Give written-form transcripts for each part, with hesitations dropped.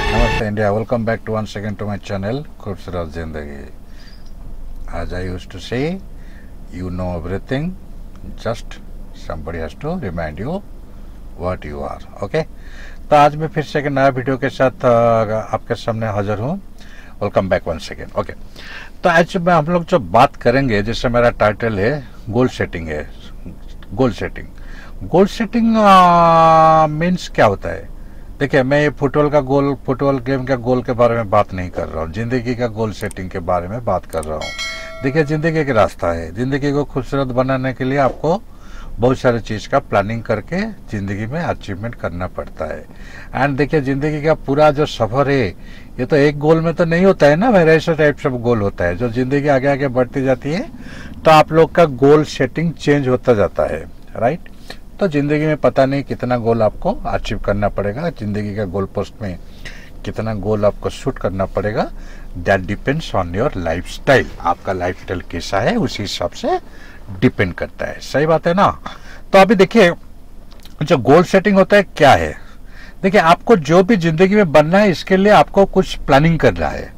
नमस्ते India, welcome back to once again to my channel खूबसूरत जिंदगी। As I used to say, you know everything, just somebody has to remind you what you are. Okay? तो आज मैं फिर से एक नया वीडियो के साथ आपके सामने हाजिर हूँ। Welcome back once again. Okay, तो आज में हम लोग जो बात करेंगे, जैसे मेरा टाइटल है गोल सेटिंग है। गोल सेटिंग मीन्स क्या होता है? देखिए, मैं ये फुटबॉल गेम का गोल के बारे में बात नहीं कर रहा हूँ, जिंदगी का गोल सेटिंग के बारे में बात कर रहा हूँ। देखिए, जिंदगी एक रास्ता है। जिंदगी को खूबसूरत बनाने के लिए आपको बहुत सारे चीज़ का प्लानिंग करके ज़िंदगी में अचीवमेंट करना पड़ता है। एंड देखिए, ज़िंदगी का पूरा जो सफ़र है, ये तो एक गोल में तो नहीं होता है ना, वैसे टाइप सब गोल होता है। जो ज़िंदगी आगे आगे बढ़ती जाती है तो आप लोग का गोल सेटिंग चेंज होता जाता है, राइट। तो ज़िंदगी में पता नहीं कितना गोल आपको अचीव करना पड़ेगा, ज़िंदगी का गोल पोस्ट में कितना गोल आपको शूट करना पड़ेगा, that depends on your lifestyle. आपका लाइफस्टाइल कैसा है उसी हिसाब से डिपेंड करता है। सही बात है ना। तो अभी देखिए, जो गोल सेटिंग होता है क्या है। देखिए, आपको जो भी जिंदगी में बनना है, इसके लिए आपको कुछ प्लानिंग करना है।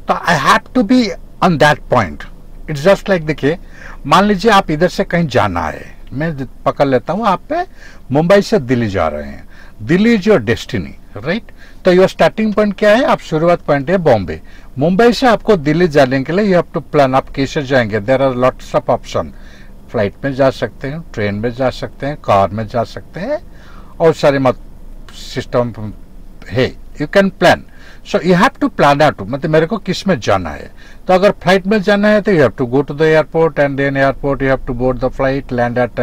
तो I have to be on that point. It's just like, देखिए, मान लीजिए आप इधर से कहीं जाना है, मैं पकड़ लेता हूँ, आप पे मुंबई से दिल्ली जा रहे हैं। Delhi is your destiny, right. तो योर स्टार्टिंग पॉइंट क्या है? आप शुरुआत पॉइंट है बॉम्बे। मुंबई से आपको दिल्ली जाने के लिए यू हैव टू प्लान। आप कैसे जाएंगे? There are lots of option. Flight में जा सकते हैं, ट्रेन में जा सकते हैं, कार में जा सकते हैं, और सारे सिस्टम है। You can plan. So you have to plan out, मतलब मेरे को किस में जाना है। तो अगर फ्लाइट में जाना है तो you have to go to the airport, and then airport you have to board the flight, land at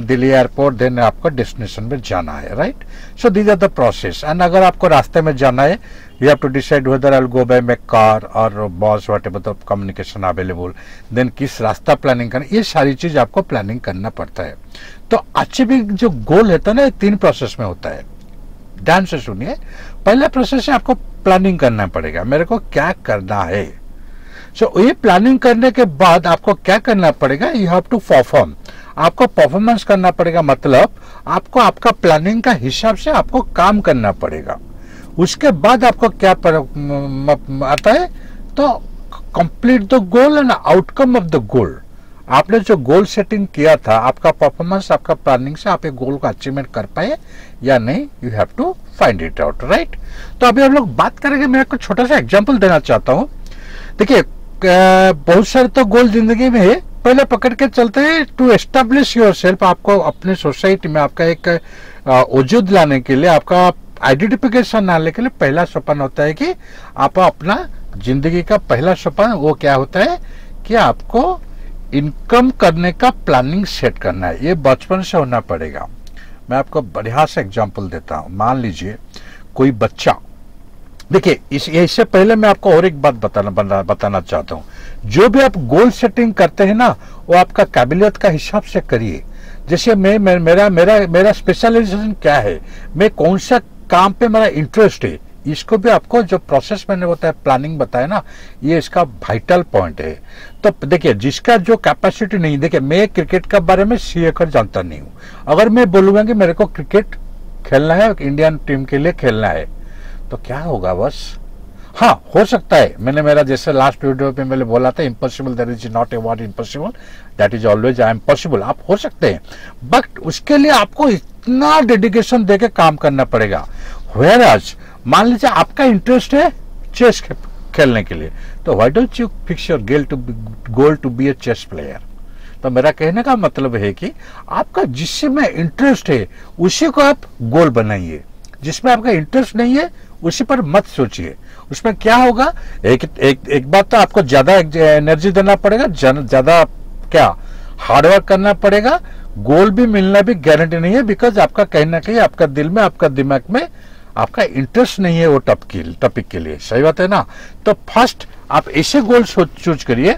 Delhi airport, then आपको डेस्टिनेशन में जाना है, right. So these are the process. And अगर आपको रास्ते में जाना है, you have to decide whether I'll go by my car or bus, whatever the communication available, then किस रास्ता प्लानिंग करना, ये सारी चीज आपको प्लानिंग करना पड़ता है। तो अचीविंग जो गोल होता है ना, 3 प्रोसेस में होता है। ध्यान से सुनिए। पहला प्रोसेस है, आपको प्लानिंग करना पड़ेगा, मेरे को क्या करना है। सो ये प्लानिंग करने के बाद आपको क्या करना पड़ेगा? You have to perform. आपको परफॉर्मेंस करना पड़ेगा, मतलब आपको आपका प्लानिंग का हिसाब से आपको काम करना पड़ेगा। उसके बाद आपको क्या आता है? तो complete the goal and outcome of the goal. आपने जो गोल सेटिंग किया था, आपका परफॉर्मेंस, आपका प्लानिंग से आप एक गोल को अचीवमेंट कर पाए या नहीं, you have to find it out, right. तो अभी हम लोग बात करेंगे। मैं आपको छोटा सा एग्जांपल देना चाहता हूँ। देखिए, बहुत सारे तो गोल जिंदगी में है। पहले पकड़ के चलते हैं टू एस्टेब्लिश योर सेल्फ। आपको अपने सोसाइटी में आपका एक वजूद लाने के लिए, आपका आइडेंटिफिकेशन लाने के लिए पहला सोपान होता है कि आप अपना जिंदगी का पहला सोपान वो क्या होता है कि आपको इनकम करने का प्लानिंग सेट करना है। ये बचपन से होना पड़ेगा। मैं आपको बढ़िया से एग्जांपल देता हूं। मान लीजिए कोई बच्चा, देखिए, इससे पहले मैं आपको और एक बात बताना चाहता हूं। जो भी आप गोल सेटिंग करते हैं ना, वो आपका काबिलियत का हिसाब से करिए। जैसे मेरा स्पेशलाइजेशन क्या है, मैं कौन सा काम पे मेरा इंटरेस्ट है, इसको भी आपको जो प्रोसेस मैंने बताया, प्लानिंग बताया ना, ये इसका वाइटल पॉइंट है। तो देखिए, जिसका जो कैपेसिटी नहीं, देखिए, मैं क्रिकेट के बारे में सी एकड़ जानता नहीं हूँ। अगर मैं बोलूंगा कि मेरे को क्रिकेट खेलना है, इंडियन टीम के लिए खेलना है, तो क्या होगा? बस हाँ, हो सकता है। मैंने मेरा जैसे लास्ट वीडियो पे मैंने बोला था, impossible there is not a word impossible, that is always I am possible. आप हो सकते हैं, बट उसके लिए आपको इतना डेडिकेशन देके काम करना पड़ेगा। वेयर आज मान लीजिए आपका इंटरेस्ट है चेस खेलने के लिए, तो why don't you fix your goal to be a chess player. तो मेरा कहने का मतलब है कि आपका जिसमें इंटरेस्ट है उसी को आप गोल बनाइए। जिसमें आपका इंटरेस्ट नहीं है उसी पर मत सोचिए। उसमें क्या होगा, एक बात तो आपको ज्यादा एनर्जी देना पड़ेगा, ज्यादा क्या हार्डवर्क करना पड़ेगा। गोल भी मिलना भी गारंटी नहीं है, बिकॉज आपका कहीं ना कहीं आपका दिल में, आपका दिमाग में आपका इंटरेस्ट नहीं है वो टॉपिक के लिए। सही बात है ना। तो फर्स्ट आप ऐसे गोल चूज करिए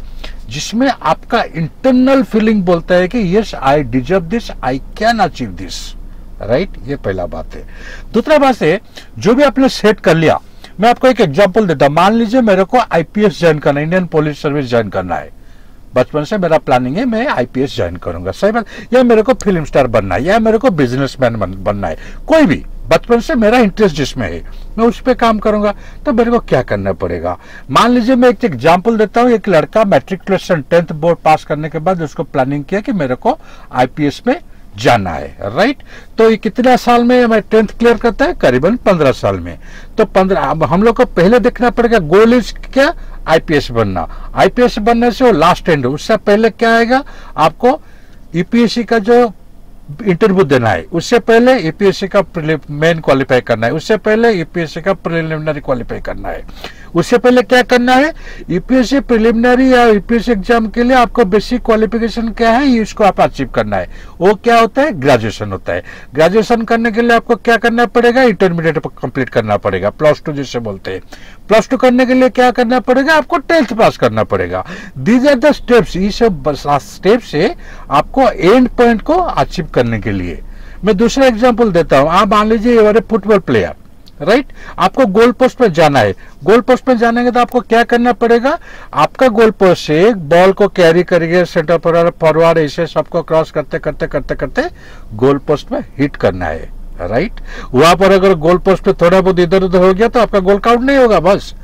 जिसमें आपका इंटरनल फीलिंग बोलता है कि yes, I deserve this, I can achieve this, right. ये पहला बात है। दूसरा बात है, जो भी आपने सेट कर लिया, मैं आपको एक एग्जांपल देता हूं। मान लीजिए मेरे को आईपीएस ज्वाइन करना है, इंडियन पुलिस सर्विस ज्वाइन करना है, बचपन से मेरा प्लानिंग है मैं आईपीएस ज्वाइन करूंगा, सही बात, या मेरे को फिल्म स्टार बनना है, या मेरे को बिजनेसमैन बनना है, कोई भी बचपन से मेरा इंटरेस्ट जिसमें है मैं उस पर काम करूंगा। तो मेरे को क्या करना पड़ेगा? मान लीजिए मैं एक एग्जाम्पल देता हूँ, एक लड़का मैट्रिकुलेशन 10th बोर्ड पास करने के बाद उसको प्लानिंग किया कि मेरे को आईपीएस में जाना है, राइट। तो ये कितना साल में मैं 10th क्लियर करता है? करीबन 15 साल में। तो 15, अब हम लोग को पहले देखना पड़ेगा गोल इज क्या? आईपीएस बनना। आईपीएस बनने से वो लास्ट एंड, उससे पहले क्या आएगा? आपको यूपीएससी का जो इंटरव्यू देना है, उससे पहले यूपीएससी का मेन क्वालिफाई करना है, उससे पहले यूपीएससी का प्रिलिमिनरी क्वालिफाई करना है, उससे पहले क्या करना है? यूपीएससी प्रिलिमिनरी या यूपीएससी एग्जाम के लिए आपको बेसिक क्वालिफिकेशन क्या है, ये इसको आप अचीव करना है। वो क्या होता है? ग्रेजुएशन होता है। ग्रेजुएशन करने के लिए आपको क्या करना पड़ेगा? इंटरमीडिएट कंप्लीट करना पड़ेगा, +2 जिसे बोलते हैं। +2 करने के लिए क्या करना पड़ेगा? आपको 10th पास करना पड़ेगा। These are the steps. ये सब स्टेप्स है आपको एंड पॉइंट को अचीव करने के लिए। मैं दूसरा एग्जांपल देता हूं। आप मान लीजिए ये फुटबॉल प्लेयर, राइट, आपको गोल पोस्ट पे जाना है। गोल पोस्ट पे जाने के तो आपको क्या करना पड़ेगा? आपका गोल पोस्ट से बॉल को कैरी करिए, सेंटर फॉरवर्ड ऐसे सबको क्रॉस करते करते करते करते गोल पोस्ट में हिट करना है, राइट। वहां पर अगर गोल पोस्ट पे थोड़ा बहुत इधर उधर हो गया तो आपका गोल काउंट नहीं होगा, बस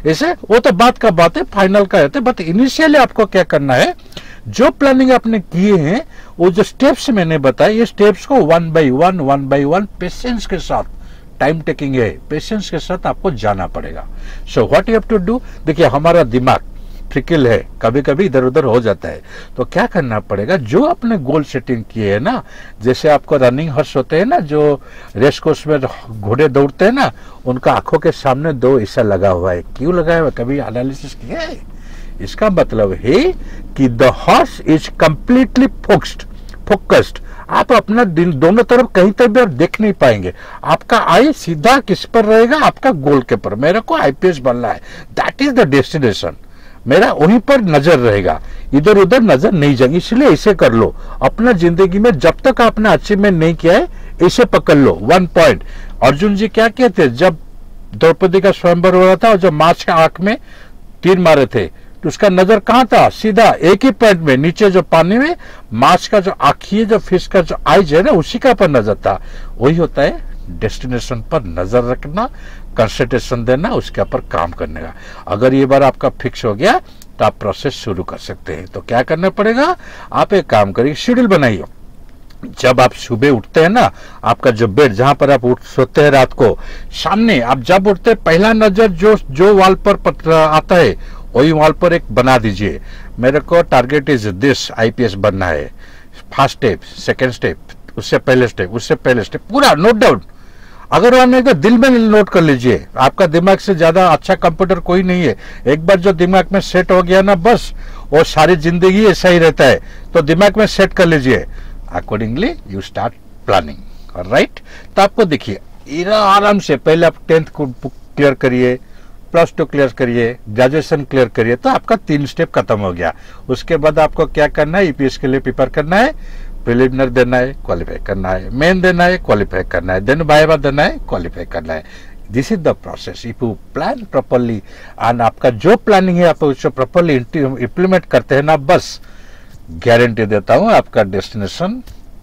ऐसे। वो तो बात का बात है, फाइनल का है। बट इनिशियली आपको क्या करना है? जो प्लानिंग आपने किए हैं, वो जो स्टेप्स मैंने बताए, ये स्टेप्स को 1 by 1 पेशेंस के साथ, टाइम टेकिंग है, पेशेंस के साथ आपको जाना पड़ेगा। So what you have to do, देखिए हमारा दिमाग फ्रिकल है, कभी कभी इधर उधर हो जाता है। तो क्या करना पड़ेगा? जो आपने गोल सेटिंग किए है ना, जैसे आपको रनिंग हॉर्स होते हैं ना, जो रेस कोर्स में घोड़े दौड़ते हैं ना, उनका आंखों के सामने 2 ऐसा लगा हुआ है। क्यों लगाया हुआ? कभी एनालिसिस किया है? इसका मतलब है कि the horse is completely focused. आप अपना दिल दोनों तरफ कहीं तरफ भी देख नहीं पाएंगे। आपका आई सीधा किस पर रहेगा? आपका गोल के पर। मेरे को आईपीएस बनना है, दैट इज द डेस्टिनेशन। मेरा वहीं पर नजर रहेगा, इधर उधर नजर नहीं जाएगी। इसलिए ऐसे कर लो अपना जिंदगी में, जब तक आपने अचीवमेंट नहीं किया है ऐसे पकड़ लो 1 पॉइंट। अर्जुन जी क्या कहते, जब द्रौपदी का स्वयंवर हो रहा था और जब मार्च का आंख में तीर मारे थे, तो उसका नजर कहां था? सीधा एक ही पॉइंट में, नीचे जो पानी में माछ का जो आंखी, जो फिश का जो आइज है ना, उसी का पर नजर था। वही होता है डेस्टिनेशन पर नजर रखना, कंसंट्रेशन देना, उसके ऊपर काम करने का। अगर ये बार आपका फिक्स हो गया तो आप प्रोसेस शुरू कर सकते हैं। तो क्या करना पड़ेगा? आप एक काम करिए, शेड्यूल बनाइए। जब आप सुबह उठते हैं ना, आपका जो बेड जहां पर आप सोते हैं रात को, सामने आप जब उठते हैं पहला नजर जो वॉल पर आता है वही वॉल पर एक बना दीजिए। मेरे को टारगेट इज दिस, आईपीएस बनना है। फर्स्ट स्टेप, सेकंड स्टेप, उससे पहले स्टेप, उससे पहले स्टेप, पूरा नोट डाउन। अगर आपने तो दिल में नोट कर लीजिए। आपका दिमाग से ज्यादा अच्छा कंप्यूटर कोई नहीं है। एक बार जो दिमाग में सेट हो गया ना, बस वो सारी जिंदगी ऐसा ही रहता है। तो दिमाग में सेट कर लीजिए, accordingly you start planning, right. तो आपको देखिए आराम से पहले आप 10th को क्लियर करिए, +2 क्लियर करिए, ग्रेजुएशन क्लियर करिए, तो आपका 3 स्टेप खत्म हो गया। उसके बाद आपको क्या करना है? यूपीएस के लिए प्रिपेयर करना है, प्रिलिमिनरी देना है, क्वालिफाई करना है, मेन देना है, क्वालिफाई करना है, देन वाइवा देना है, क्वालिफाई करना है। This is the process. If you plan properly and आपका जो प्लानिंग है आप उसको प्रॉपरली इम्प्लीमेंट करते हैं ना, बस गारंटी देता हूं आपका डेस्टिनेशन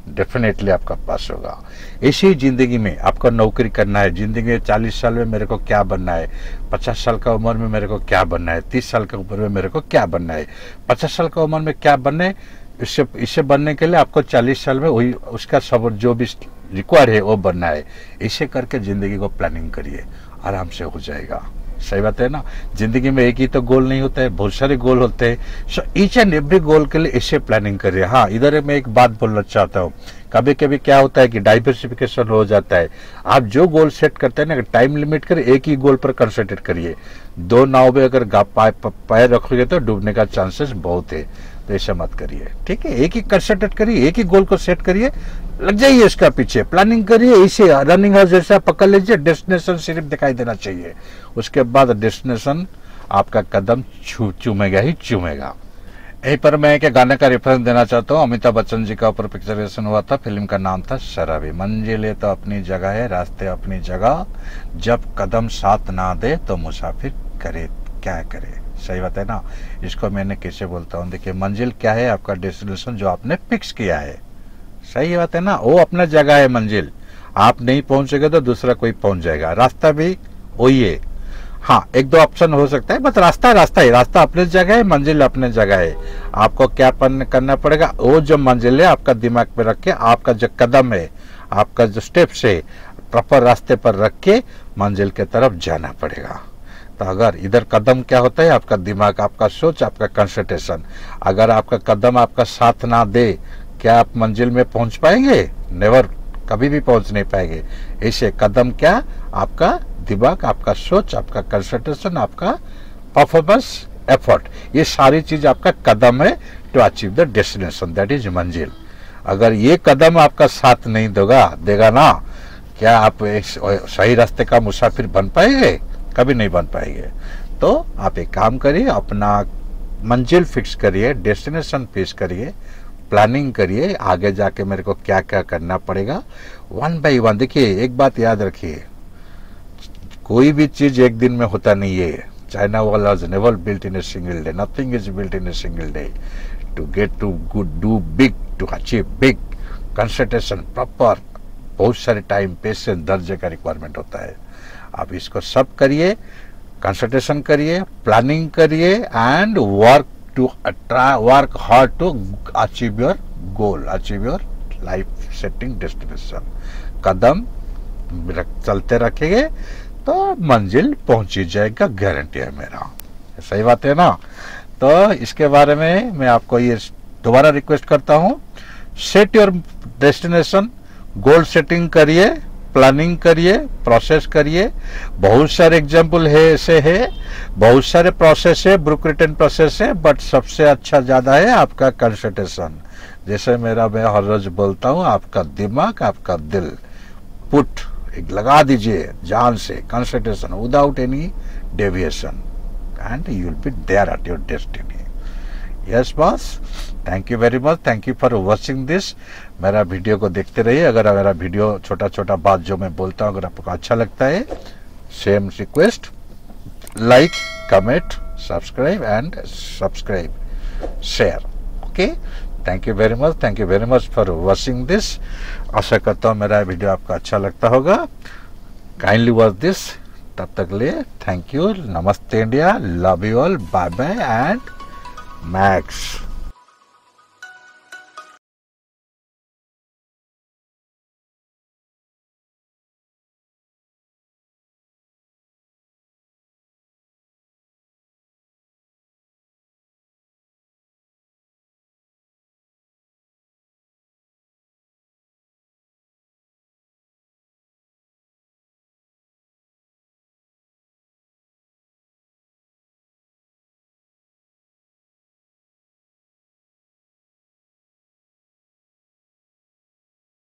डेफिनेटली आपका पास होगा। इसी जिंदगी में आपको नौकरी करना है। जिंदगी में 40 साल में मेरे को क्या बनना है, 50 साल का उम्र में मेरे को क्या बनना है, 30 साल की उम्र में मेरे को क्या बनना है, 50 साल का उम्र में क्या बनना है, इससे बनने के लिए आपको 40 साल में वही उसका सब जो भी रिक्वायर्ड है वो बनना है। इसे करके जिंदगी को प्लानिंग करिए, आराम से हो जाएगा। सही बात है ना। जिंदगी में एक ही तो गोल नहीं होता है, बहुत सारे गोल होते हैं। सो ईच एंड एवरी गोल के लिए इसे प्लानिंग करिए। हाँ, इधर मैं एक बात बोलना चाहता हूँ, कभी कभी क्या होता है कि डाइवर्सिफिकेशन हो जाता है। आप जो गोल सेट करते हैं ना, टाइम लिमिट कर एक ही गोल पर कंसंट्रेट करिए। 2 नाव में अगर पैर रखोगे तो डूबने का चांसेस बहुत है, तो ऐसा मत करिए, ठीक है। एक ही कंसंट्रेट करिए, एक ही गोल को सेट करिए, लग जाइए इसका पीछे, प्लानिंग करिए। इसे रनिंग हाउस जैसा पकड़ लीजिए, डेस्टिनेशन सिर्फ दिखाई देना चाहिए। उसके बाद डेस्टिनेशन आपका कदम चूमेगा ही चूमेगा। यहीं पर मैं एक गाने का रेफरेंस देना चाहता हूँ। अमिताभ बच्चन जी का ऊपर पिक्चरेशन हुआ था, फिल्म का नाम था शराबी। मंजिलें तो अपनी जगह है, रास्ते अपनी जगह, जब कदम साथ ना दे तो मुसाफिर करे क्या करे। सही बात है ना। इसको मैंने कैसे बोलता हूँ, देखिए मंजिल क्या है, आपका डेस्टिनेशन जो आपने फिक्स किया है। सही बात है ना, वो अपना जगह है मंजिल, आप नहीं पहुंचेगा तो दूसरा कोई पहुंच जाएगा। रास्ता भी वही है, हाँ एक दो ऑप्शन हो सकता है, बट रास्ता रास्ता ही, रास्ता अपने जगह है, मंजिल अपने जगह है। आपको क्या करना पड़ेगा, वो जो मंजिल है आपका दिमाग में रख के, आपका जो कदम है, आपका जो स्टेप्स है, प्रॉपर रास्ते पर रख के मंजिल के तरफ जाना पड़ेगा। तो अगर इधर कदम क्या होता है, आपका दिमाग, आपका सोच, आपका कंसंट्रेशन। अगर आपका कदम आपका साथ ना दे, क्या आप मंजिल में पहुंच पाएंगे? नेवर, कभी भी पहुंच नहीं पाएंगे। ऐसे कदम क्या, आपका दिमाग, आपका सोच, आपका कंसंट्रेशन, आपका परफॉर्मेंस, एफर्ट, ये सारी चीज आपका कदम है to achieve the destination, that is मंजिल। अगर ये कदम आपका साथ नहीं देगा ना, क्या आप एक सही रास्ते का मुसाफिर बन पाएंगे? कभी नहीं बन पाएंगे। तो आप एक काम करिए, अपना मंजिल फिक्स करिए, डेस्टिनेशन फिक्स करिए, प्लानिंग करिए, आगे जाके मेरे को क्या क्या करना पड़ेगा, वन बाई वन। देखिए एक बात याद रखिए, कोई भी चीज एक दिन में होता नहीं है। China wall was never built in a single day, nothing is built in a single day. To get to good do big, to achieve big, concentration proper, बहुत सारे टाइम, पेशेंस, दर्जे का रिक्वायरमेंट होता है। आप इसको सब करिए, कंसंट्रेशन करिए, प्लानिंग करिए and work hard to achieve your goal, achieve your life setting destination. कदम चलते रखेंगे तो मंजिल पहुंची जाएगा, गारंटी है मेरा। सही बात है ना। तो इसके बारे में मैं आपको ये दोबारा रिक्वेस्ट करता हूं, set your destination, goal setting करिए, प्लानिंग करिए, प्रोसेस करिए। बहुत सारे एग्जाम्पल है, ऐसे है, बहुत सारे प्रोसेस है, बुक रिटन प्रोसेस है, बट सबसे अच्छा ज्यादा है आपका कंसंट्रेशन। जैसे मैं हर रोज बोलता हूँ, आपका दिमाग, आपका दिल पुट लगा दीजिए जान से, concentration without any deviation, and you will be there at your destiny. Yes boss, thank you very much, thank you for watching this. मेरा वीडियो को देखते रहिए। अगर मेरा वीडियो छोटा छोटा बात जो मैं बोलता हूँ अगर आपको अच्छा लगता है, same request, like, comment, subscribe share. Okay, thank you very much for watching this. आशा करता हूँ मेरा वीडियो आपको अच्छा लगता होगा। Kindly watch this. तब तक लिए थैंक यू, नमस्ते India, love you all, bye bye and max.